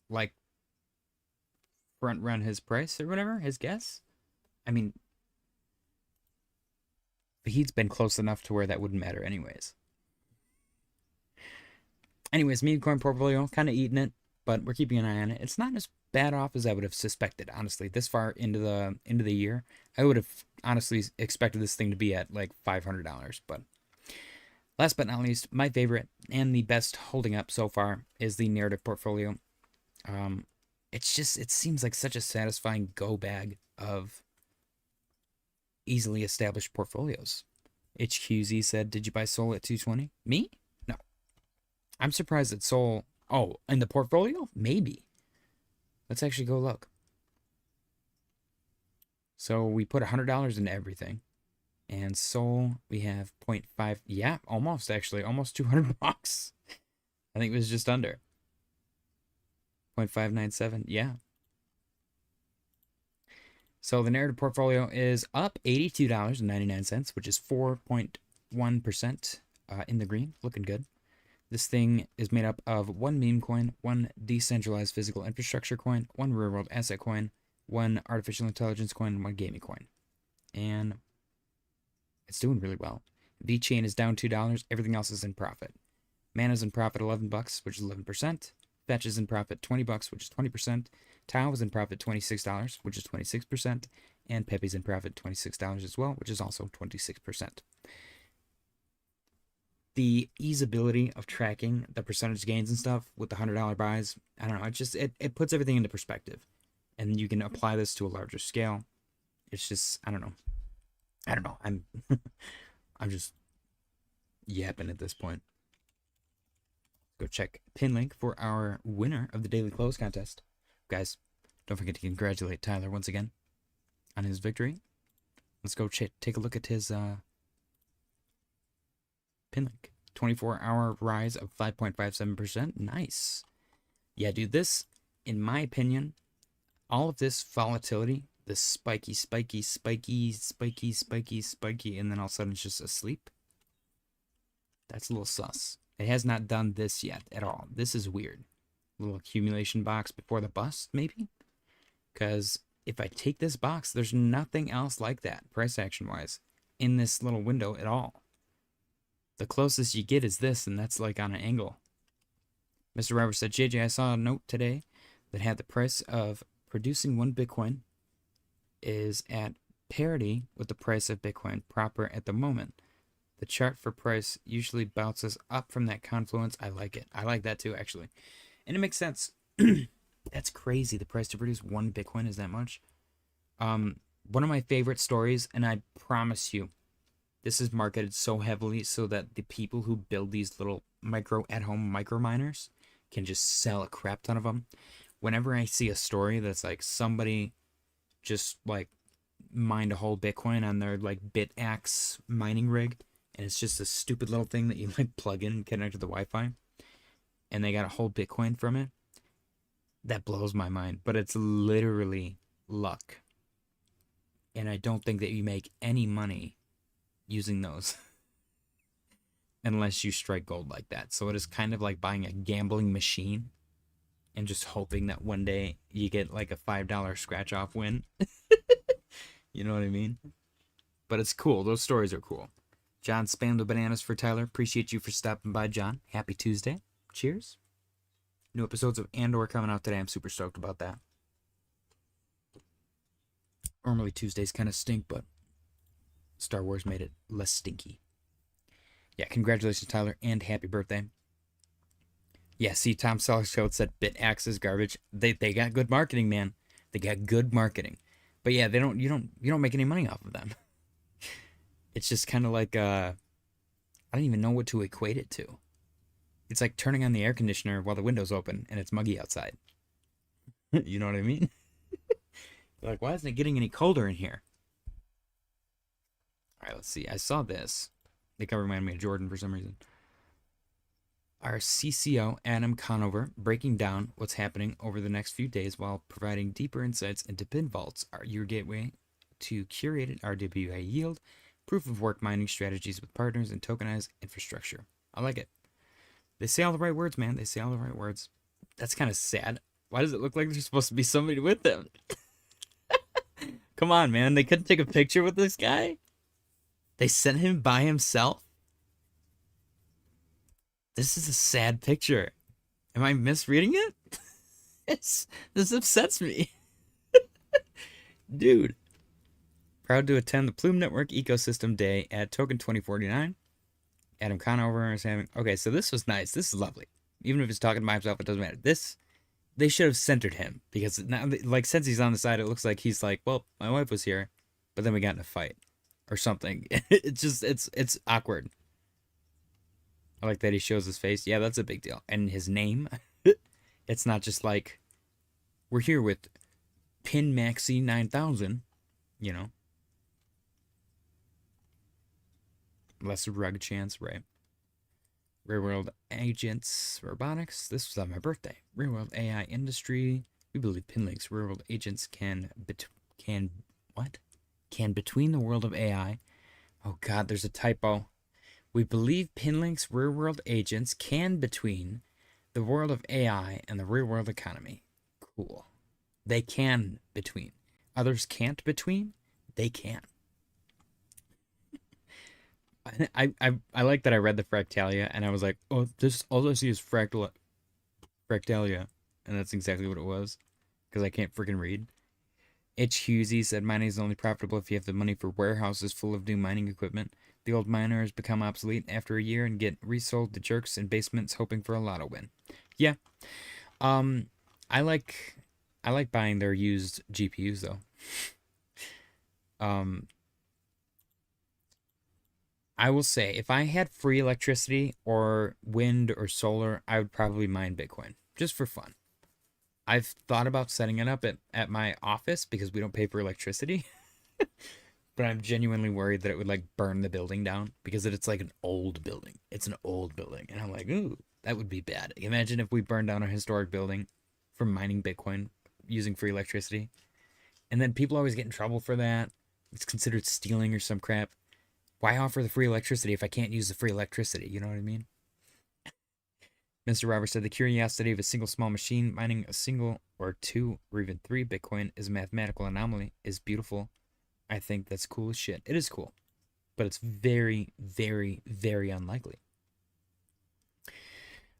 like front run his price or whatever, his guess. I mean, Fahid's been close enough to where that wouldn't matter anyways. Anyways, Memecoin portfolio, kind of eating it, but we're keeping an eye on it. It's not as bad off as I would have suspected, honestly. This far into the year, I would have honestly expected this thing to be at like $500, but last but not least, my favorite and the best holding up so far is the narrative portfolio. It seems like such a satisfying go bag of easily established portfolios. HQZ said, did you buy Sol at 220? Me? No. I'm surprised that Sol, in the portfolio? Maybe. Let's actually go look. So we put $100 into everything. And Sol, we have 0.5. Yeah, almost actually. Almost $200. I think it was just under. 0.597. Yeah. So the narrative portfolio is up $82.99, which is 4.1% in the green. Looking good. This thing is made up of one meme coin, one decentralized physical infrastructure coin, one real world asset coin, one artificial intelligence coin, and one gaming coin. And it's doing really well. VeChain is down $2. Everything else is in profit. Mana's in profit $11, which is 11%. Fetch is in profit $20, which is 20%. Tau is in profit $26, which is 26%. And Pepe's in profit $26 as well, which is also 26%. The easeability of tracking the percentage gains and stuff with the $100 buys, I don't know, it puts everything into perspective. And you can apply this to a larger scale. It's just, I don't know. I'm I'm just yapping at this point. Go check pin link for our winner of the daily close contest. Guys, don't forget to congratulate Tyler once again on his victory. Let's go take a look at his pin link. 24-hour rise of 5.57%. Nice. Yeah, dude, this, in my opinion, all of this volatility, this spiky, and then all of a sudden it's just asleep. That's a little sus. It has not done this yet at all. This is weird. A little accumulation box before the bust, maybe? Because if I take this box, there's nothing else like that, price action-wise, in this little window at all. The closest you get is this, and that's like on an angle. Mr. Roberts said, JJ, I saw a note today that had the price of producing one Bitcoin is at parity with the price of Bitcoin proper at the moment. The chart for price usually bounces up from that confluence. I like it. I like that too, actually. And it makes sense. That's crazy. The price to produce one Bitcoin is that much. One of my favorite stories, and I promise you, this is marketed so heavily so that the people who build these little at-home micro miners can just sell a crap ton of them. Whenever I see a story that's like somebody just like mined a whole Bitcoin on their like Bitunix mining rig, and it's just a stupid little thing that you like plug in and connect to the Wi-Fi, and they got a whole Bitcoin from it, that blows my mind. But it's literally luck. And I don't think that you make any money using those unless you strike gold like that. So it is kind of like buying a gambling machine and just hoping that one day you get like a $5 scratch off win. You know what I mean? But it's cool. Those stories are cool. John spammed the bananas for Tyler. Appreciate you for stopping by, John. Happy Tuesday. Cheers. New episodes of Andor coming out today. I'm super stoked about that. Normally Tuesdays kind of stink, but Star Wars made it less stinky. Yeah, congratulations, Tyler, and happy birthday. Yeah, see, Tom Selleck's code said Bitunix is garbage. They got good marketing, man. They got good marketing. But yeah, you don't make any money off of them. It's just kind of like I don't even know what to equate it to. It's like turning on the air conditioner while the window's open and it's muggy outside. You know what I mean? Like, why isn't it getting any colder in here? All right, let's see. I saw this. They kind of remind me of Jordan for some reason. Our CCO, Adam Conover, breaking down what's happening over the next few days while providing deeper insights into pin vaults, your gateway to curated RWA yield, proof of work mining strategies with partners, and tokenized infrastructure. I like it. They say all the right words, man. They say all the right words. That's kind of sad. Why does it look like there's supposed to be somebody with them? Come on, man. They couldn't take a picture with this guy? They sent him by himself? This is a sad picture. Am I misreading it? This upsets me. Dude. Proud to attend the Plume Network Ecosystem Day at Token 2049. Adam Conover is having... Okay, so this was nice. This is lovely. Even if he's talking by himself, it doesn't matter. They should have centered him. Because now, like, since he's on the side, it looks like he's like, well, my wife was here, but then we got in a fight. Or something. It's awkward. I like that he shows his face. Yeah, that's a big deal. And his name. It's not just like, we're here with Pin Maxi 9000. You know. Less rug chance, right? Real World Agents Robotics. This was on my birthday. Real World AI Industry. We believe Pinlink's Real World Agents can between the world of AI. Oh God, there's a typo. We believe Pinlink's real world agents can between the world of AI and the real world economy. Cool. They can between. Others can't between. They can. I like that I read the Fractalia and I was like, oh, this all I see is Fractalia, and that's exactly what it was because I can't freaking read. H. Husey said mining is only profitable if you have the money for warehouses full of new mining equipment. The old miners become obsolete after a year and get resold to jerks in basements hoping for a lotto win. Yeah. Um I like buying their used GPUs though. Um I will say if I had free electricity or wind or solar, I would probably mine Bitcoin just for fun. I've thought about setting it up at my office because we don't pay for electricity. But I'm genuinely worried that it would like burn the building down because it's like an old building. It's an old building. And I'm like, ooh, that would be bad. Imagine if we burned down a historic building from mining Bitcoin using free electricity. And then people always get in trouble for that. It's considered stealing or some crap. Why offer the free electricity if I can't use the free electricity? You know what I mean? Mr. Roberts said the curiosity of a single small machine mining a single or two or even three Bitcoin is a mathematical anomaly is beautiful. I think that's cool as shit. It is cool, but it's very, very, very unlikely.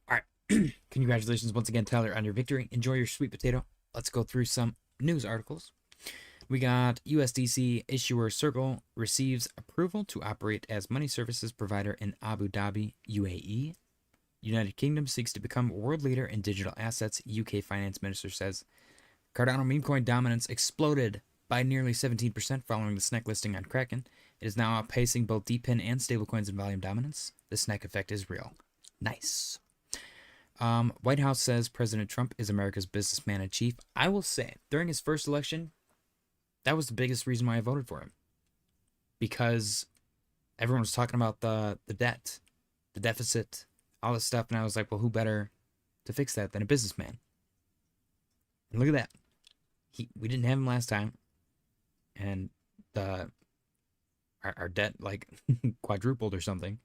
All right. Congratulations once again, Tyler, on your victory. Enjoy your sweet potato. Let's go through some news articles. We got USDC issuer Circle receives approval to operate as money services provider in Abu Dhabi, UAE. United Kingdom seeks to become world leader in digital assets, UK finance minister says. Cardano Memecoin dominance exploded by nearly 17% following the SNEK listing on Kraken. It is now outpacing both DPIN and stablecoins in volume dominance. The SNEK effect is real. Nice. White House says President Trump is America's businessman in chief. I will say, during his first election, that was the biggest reason why I voted for him. Because everyone was talking about the debt, the deficit, all this stuff, and I was like, well, who better to fix that than a businessman? And look at that. We didn't have him last time, and our debt like quadrupled or something,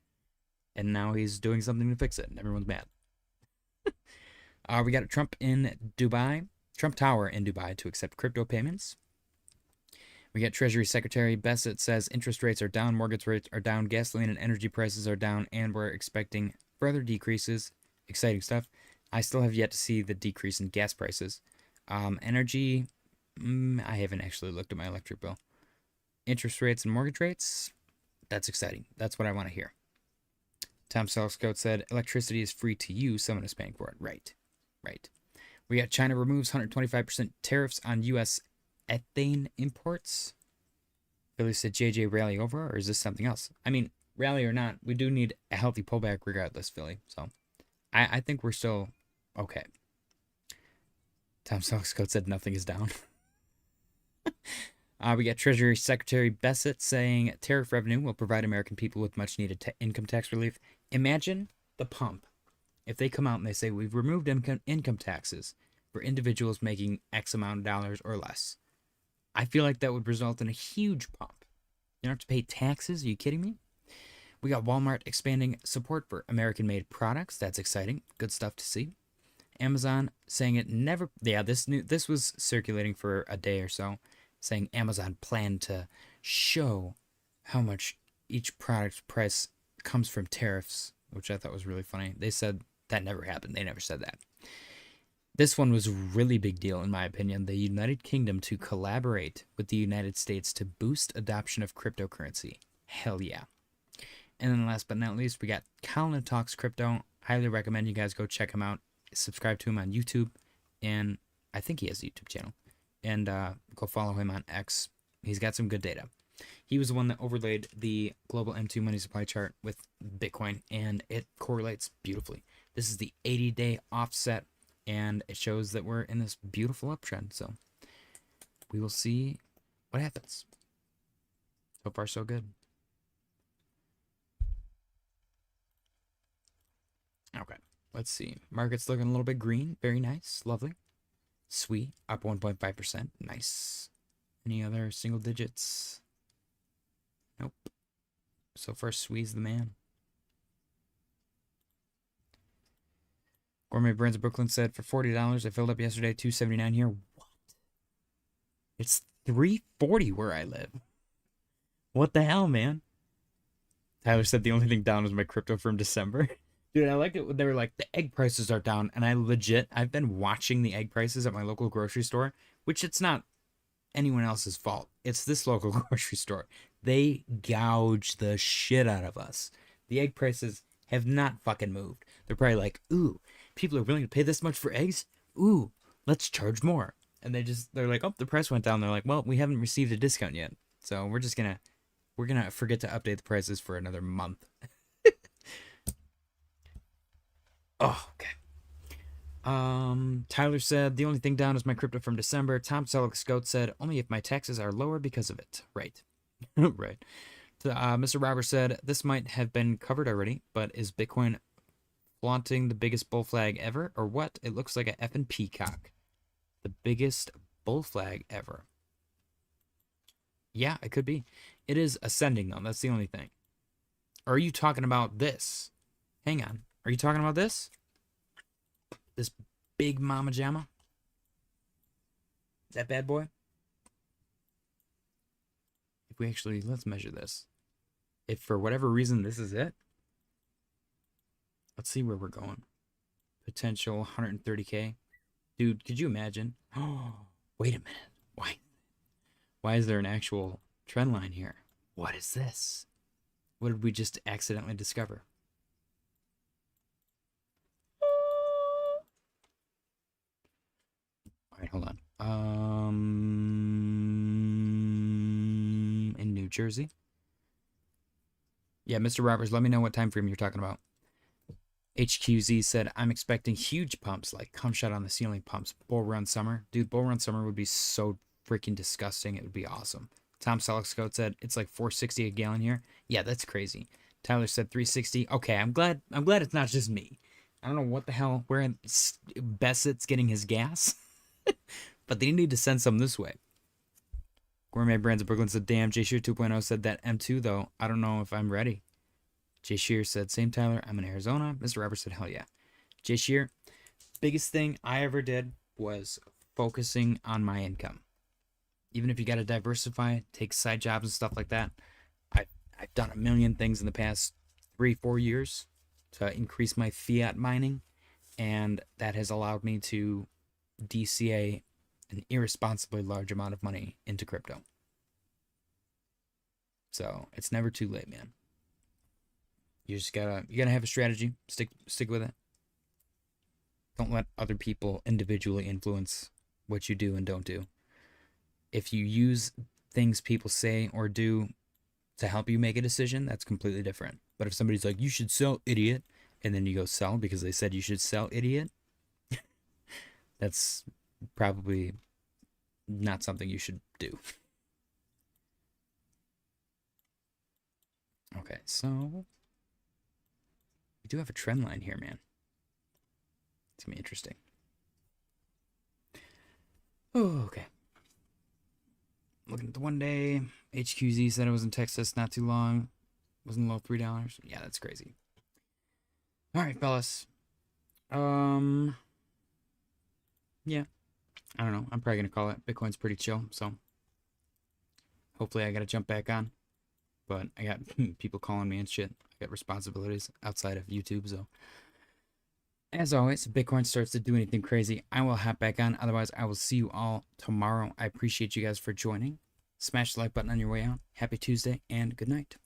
and now he's doing something to fix it, and everyone's mad. We got a Trump Tower in Dubai to accept crypto payments. We got Treasury Secretary Bassett says interest rates are down, mortgage rates are down, gasoline and energy prices are down, and we're expecting further decreases. Exciting stuff. I still have yet to see the decrease in gas prices. Energy, I haven't actually looked at my electric bill. Interest rates and mortgage rates, that's exciting. That's what I want to hear. Tom Selfscout said electricity is free to you. Someone is paying for it. Right. We got China removes 125% tariffs on U.S. ethane imports. Billy said JJ rally over, or is this something else? I mean, rally or not, we do need a healthy pullback regardless, Philly. So I think we're still okay. Tom Selfscout said nothing is down. We got Treasury Secretary Bassett saying tariff revenue will provide American people with much needed income tax relief. Imagine the pump if they come out and they say we've removed income taxes for individuals making X amount of dollars or less. I feel like that would result in a huge pump. You don't have to pay taxes. Are you kidding me? We got Walmart expanding support for American-made products. That's exciting. Good stuff to see. Amazon saying it never. Yeah, this was circulating for a day or so, saying Amazon planned to show how much each product price comes from tariffs, which I thought was really funny. They said that never happened. They never said that. This one was a really big deal, in my opinion. The United Kingdom to collaborate with the United States to boost adoption of cryptocurrency. Hell yeah. And then last but not least, we got Colin Talks Crypto. Highly recommend you guys go check him out. Subscribe to him on YouTube. And I think he has a YouTube channel. And go follow him on X. He's got some good data. He was the one that overlaid the global M2 money supply chart with Bitcoin, and it correlates beautifully. This is the 80-day offset, and it shows that we're in this beautiful uptrend. So we will see what happens. So far, so good. Okay, let's see. Market's looking a little bit green. Very nice. Lovely. Sweet. Up 1.5%. Nice. Any other single digits? Nope. So far, Swee's the man. Gourmet Brands of Brooklyn said for $40, I filled up yesterday, $2.79 here. What? It's $3.40 where I live. What the hell, man? Tyler said the only thing down was my crypto from December. Dude, I liked it when they were like, the egg prices are down. And I've been watching the egg prices at my local grocery store, which it's not anyone else's fault. It's this local grocery store. They gouge the shit out of us. The egg prices have not fucking moved. They're probably like, ooh, people are willing to pay this much for eggs? Ooh, let's charge more. And they're like, oh, the price went down. They're like, well, we haven't received a discount yet. So we're gonna forget to update the prices for another month. Oh, okay. Tyler said the only thing down is my crypto from December. Tom Selleck said only if my taxes are lower because of it. Right. Right. Mr. Robert said this might have been covered already, but is Bitcoin flaunting the biggest bull flag ever or what? It looks like a effing peacock. The biggest bull flag ever. Yeah, it could be. It is ascending though. That's the only thing. Or are you talking about this? Hang on. Are you talking about this? This big mama jamma? That bad boy? If we actually, let's measure this. If for whatever reason this is it, let's see where we're going. Potential 130K. Dude, could you imagine? Oh, wait a minute. Why is there an actual trend line here? What is this? What did we just accidentally discover? All right, hold on. In New Jersey. Yeah, Mr. Roberts, let me know what time frame you're talking about. HQZ said, I'm expecting huge pumps, like come shot on the ceiling pumps. Bull Run Summer. Dude, Bull Run Summer would be so freaking disgusting. It would be awesome. Tom Selleck said, it's like $4.60 a gallon here. Yeah, that's crazy. Tyler said $3.60. Okay, I'm glad it's not just me. I don't know what the hell, where Bessett's getting his gas. But they need to send some this way. Gourmet Brands of Brooklyn said, damn, J Shear 2.0 said that M2, though. I don't know if I'm ready. J Shear said, same Tyler, I'm in Arizona. Mr. Roberts said, hell yeah. J Shear, biggest thing I ever did was focusing on my income. Even if you got to diversify, take side jobs and stuff like that. I've done a million things in the past 3-4 years to increase my fiat mining, and that has allowed me to DCA an irresponsibly large amount of money into crypto. So it's never too late, man. You gotta have a strategy. Stick with it. Don't let other people individually influence what you do and don't do. If you use things people say or do to help you make a decision, that's completely different. But if somebody's like, you should sell, idiot, and then you go sell because they said you should sell, idiot, that's probably not something you should do. Okay, so we do have a trend line here, man. It's gonna be interesting. Oh, okay. Looking at the 1 day, HQZ said it was in Texas not too long. Wasn't low $3. Yeah, that's crazy. All right, fellas. Yeah. I don't know. I'm probably gonna call it. Bitcoin's pretty chill, so hopefully I gotta jump back on. But I got people calling me and shit. I got responsibilities outside of YouTube, so as always, if Bitcoin starts to do anything crazy, I will hop back on. Otherwise, I will see you all tomorrow. I appreciate you guys for joining. Smash the like button on your way out. Happy Tuesday, and good night.